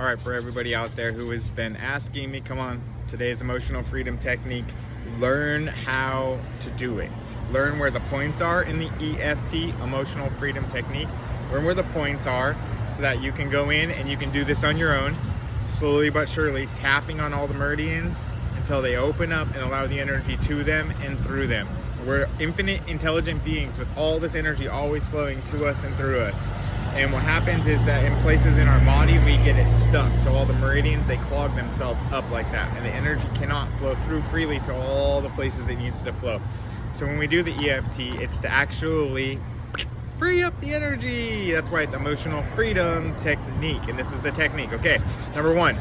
All right, for everybody out there who has been asking me, come on, today's emotional freedom technique, learn how to do it. Learn where the points are in the EFT, emotional freedom technique. Learn where the points are so that you can go in and you can do this on your own, slowly but surely, tapping on all the meridians until they open up and allow the energy to them and through them. We're infinite intelligent beings with all this energy always flowing to us and through us. And what happens is that in places in our body, we get it stuck. So all the meridians, they clog themselves up like that. And the energy cannot flow through freely to all the places it needs to flow. So when we do the EFT, it's to actually free up the energy. That's why it's emotional freedom technique. And this is the technique. Okay, number one,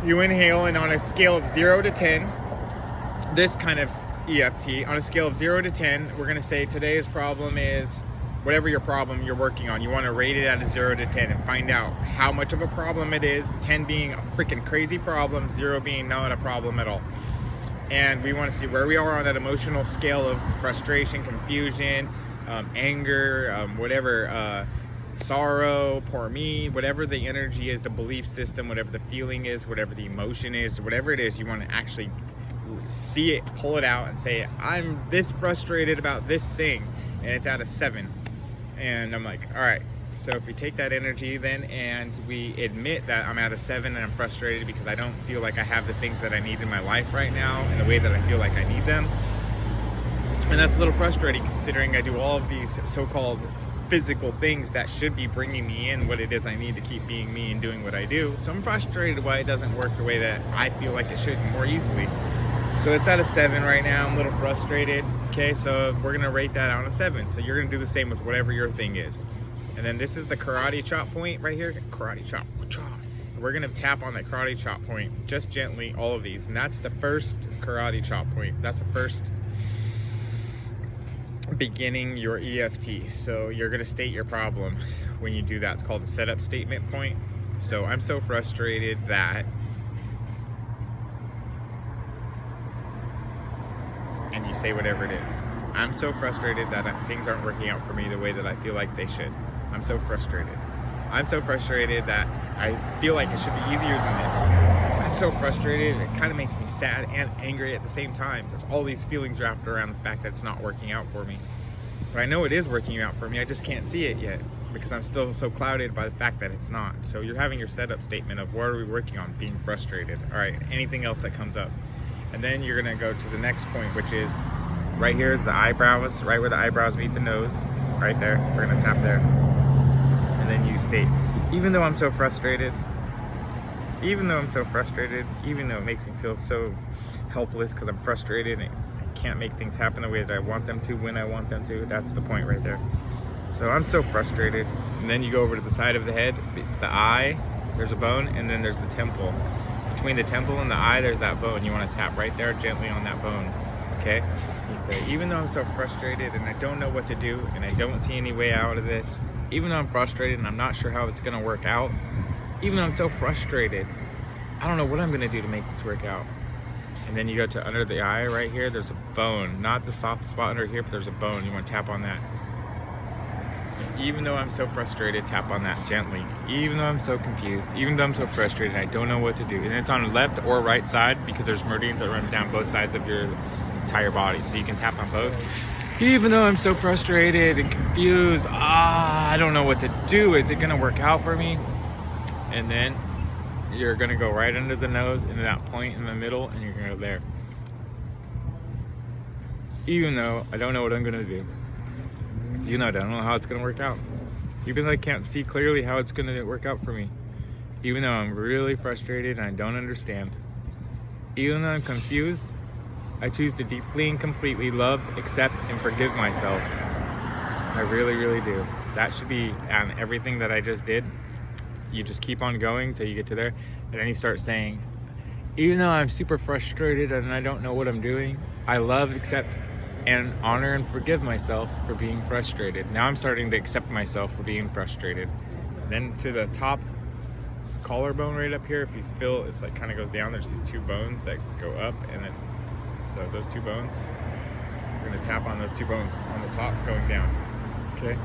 you inhale, and on a scale of 0 to 10, this kind of EFT, on a scale of 0 to 10, we're gonna say today's problem is whatever your problem you're working on. You want to rate it out of 0 to 10 and find out how much of a problem it is, 10 being a freaking crazy problem, 0 being not a problem at all. And we want to see where we are on that emotional scale of frustration, confusion, anger, whatever, sorrow, poor me, whatever the energy is, the belief system, whatever the feeling is, whatever the emotion is, whatever it is, you want to actually see it, pull it out and say, I'm this frustrated about this thing, and it's out of 7. And I'm like, all right, so if we take that energy then and we admit that I'm at a 7 and I'm frustrated because I don't feel like I have the things that I need in my life right now in the way that I feel like I need them. And that's a little frustrating considering I do all of these so-called physical things that should be bringing me in what it is I need to keep being me and doing what I do. So I'm frustrated why it doesn't work the way that I feel like it should more easily. So it's at a 7 right now. I'm a little frustrated. Okay, so we're gonna rate that on a 7. So you're gonna do the same with whatever your thing is. And then this is the karate chop point right here. Karate chop. We're gonna tap on that karate chop point just gently, all of these. And that's the first karate chop point. That's the first beginning your EFT. So you're gonna state your problem when you do that. It's called the setup statement point. So I'm so frustrated that, and you say whatever it is. I'm so frustrated that things aren't working out for me the way that I feel like they should. I'm so frustrated. I'm so frustrated that I feel like it should be easier than this. I'm so frustrated, it kind of makes me sad and angry at the same time. There's all these feelings wrapped around the fact that it's not working out for me. But I know it is working out for me, I just can't see it yet because I'm still so clouded by the fact that it's not. So you're having your setup statement of what are we working on? Being frustrated. All right, anything else that comes up. And then you're gonna go to the next point, which is right here is the eyebrows, right where the eyebrows meet the nose, right there. We're gonna tap there. And then you state, even though I'm so frustrated, even though it makes me feel so helpless because I'm frustrated and I can't make things happen the way that I want them to, when I want them to, that's the point right there. So I'm so frustrated. And then you go over to the side of the head, the eye, there's a bone, and then there's the temple. Between the temple and the eye, there's that bone. You want to tap right there gently on that bone, okay? You say, even though I'm so frustrated and I don't know what to do and I don't see any way out of this, even though I'm frustrated and I'm not sure how it's going to work out, even though I'm so frustrated, I don't know what I'm going to do to make this work out. And then you go to under the eye right here, there's a bone, not the soft spot under here, but there's a bone. You want to tap on that. Even though I'm so frustrated, tap on that gently. Even though I'm so confused, even though I'm so frustrated, I don't know what to do. And it's on the left or right side because there's meridians that run down both sides of your entire body. So you can tap on both. Even though I'm so frustrated and confused, I don't know what to do. Is it gonna work out for me? And then you're gonna go right under the nose into that point in the middle and you're gonna go there. Even though I don't know what I'm gonna do. Even though I don't know how it's gonna work out. Even though I can't see clearly how it's gonna work out for me. Even though I'm really frustrated and I don't understand. Even though I'm confused, I choose to deeply and completely love, accept, and forgive myself. I really, really do. That should be on everything that I just did. You just keep on going till you get to there. And then you start saying, even though I'm super frustrated and I don't know what I'm doing, I love, accept, and honor and forgive myself for being frustrated. Now I'm starting to accept myself for being frustrated. Then to the top collarbone right up here, if you feel it's like kind of goes down, there's these 2 bones that go up, and then so those 2 bones, we're gonna tap on those 2 bones on the top going down, okay?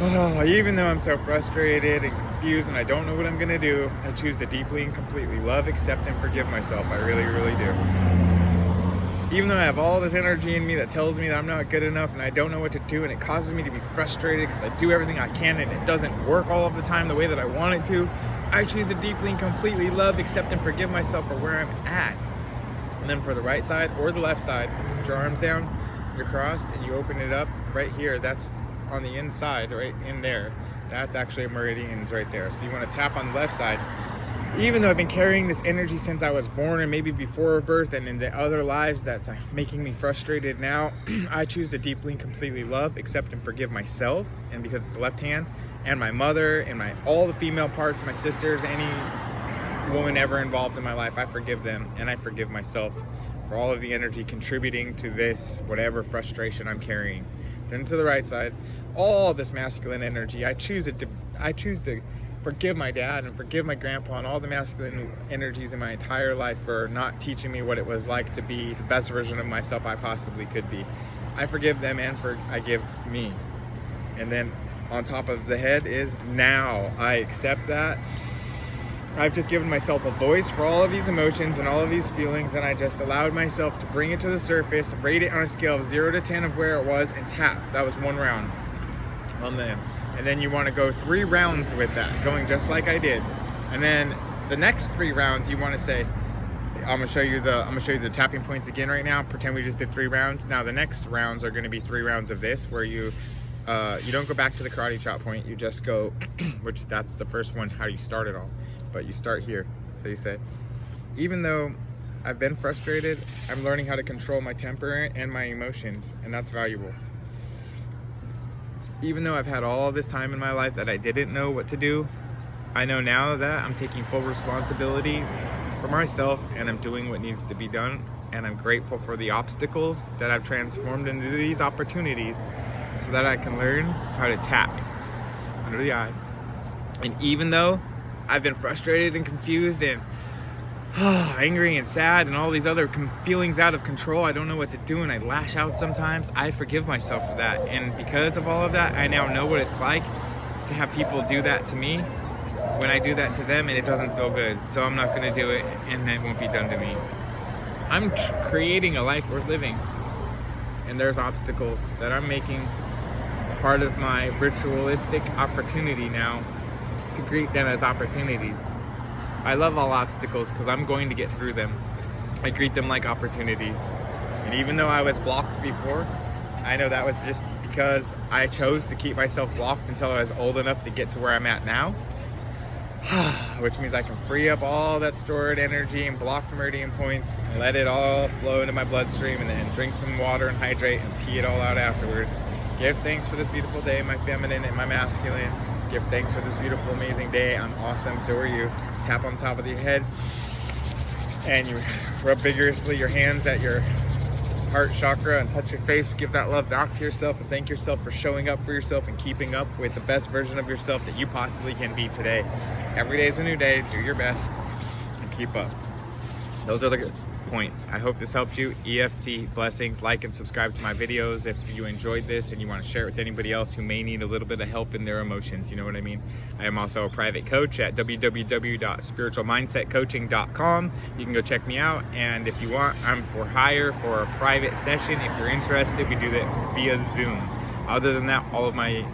Even though I'm so frustrated and confused and I don't know what I'm gonna do, I choose to deeply and completely love, accept, and forgive myself. I really, really do. Even though I have all this energy in me that tells me that I'm not good enough and I don't know what to do, and it causes me to be frustrated because I do everything I can and it doesn't work all of the time the way that I want it to, I choose to deeply and completely love, accept, and forgive myself for where I'm at. And then for the right side or the left side, put your arms down, you're crossed, and you open it up right here. That's on the inside, right in there. That's actually a meridians right there. So you want to tap on the left side. Even though I've been carrying this energy since I was born and maybe before birth and in the other lives that's making me frustrated now, I choose to deeply and completely love, accept, and forgive myself. And because it's the left hand, and my mother, and all the female parts, my sisters, any woman ever involved in my life, I forgive them, and I forgive myself for all of the energy contributing to this, whatever frustration I'm carrying. Then to the right side, all this masculine energy, I choose to forgive my dad and forgive my grandpa and all the masculine energies in my entire life for not teaching me what it was like to be the best version of myself I possibly could be. I forgive them and I give me. And then on top of the head is now I accept that. I've just given myself a voice for all of these emotions and all of these feelings, and I just allowed myself to bring it to the surface, rate it on a scale of 0 to 10 of where it was, and tap. That was 1 round on them. And then you want to go 3 rounds with that, going just like I did. And then the next 3 rounds, you want to say, I'm gonna show you the tapping points again right now. Pretend we just did 3 rounds. Now the next rounds are going to be 3 rounds of this, where you don't go back to the karate chop point. You just go, which that's the first one, how you start it all. But you start here. So you say, even though I've been frustrated, I'm learning how to control my temper and my emotions, and that's valuable. Even though I've had all this time in my life that I didn't know what to do, I know now that I'm taking full responsibility for myself and I'm doing what needs to be done, and I'm grateful for the obstacles that I've transformed into these opportunities so that I can learn how to tap under the eye. And even though I've been frustrated and confused and angry and sad and all these other feelings out of control, I don't know what to do and I lash out sometimes, I forgive myself for that. And because of all of that, I now know what it's like to have people do that to me when I do that to them, and it doesn't feel good. So I'm not going to do it, and it won't be done to me. I'm creating a life worth living, and there's obstacles that I'm making part of my ritualistic opportunity now to greet them as opportunities. I love all obstacles because I'm going to get through them. I greet them like opportunities. And even though I was blocked before, I know that was just because I chose to keep myself blocked until I was old enough to get to where I'm at now. Which means I can free up all that stored energy and blocked meridian points and let it all flow into my bloodstream, and then drink some water and hydrate and pee it all out afterwards. Give thanks for this beautiful day, my feminine and my masculine. Give thanks for this beautiful, amazing day. I'm awesome, so are you. Tap on top of your head and you rub vigorously your hands at your heart chakra and touch your face. Give that love back to yourself and thank yourself for showing up for yourself and keeping up with the best version of yourself that you possibly can be today. Every day is a new day. Do your best and keep up. Those are the points. I hope this helped you. EFT blessings. Like and subscribe to my videos if you enjoyed this and you want to share it with anybody else who may need a little bit of help in their emotions. You know what I mean? I am also a private coach at www.spiritualmindsetcoaching.com. You can go check me out, and if you want, I'm for hire for a private session. If you're interested, we do that via Zoom. Other than that, all of my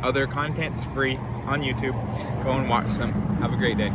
other content's free on YouTube. Go and watch some. Have a great day.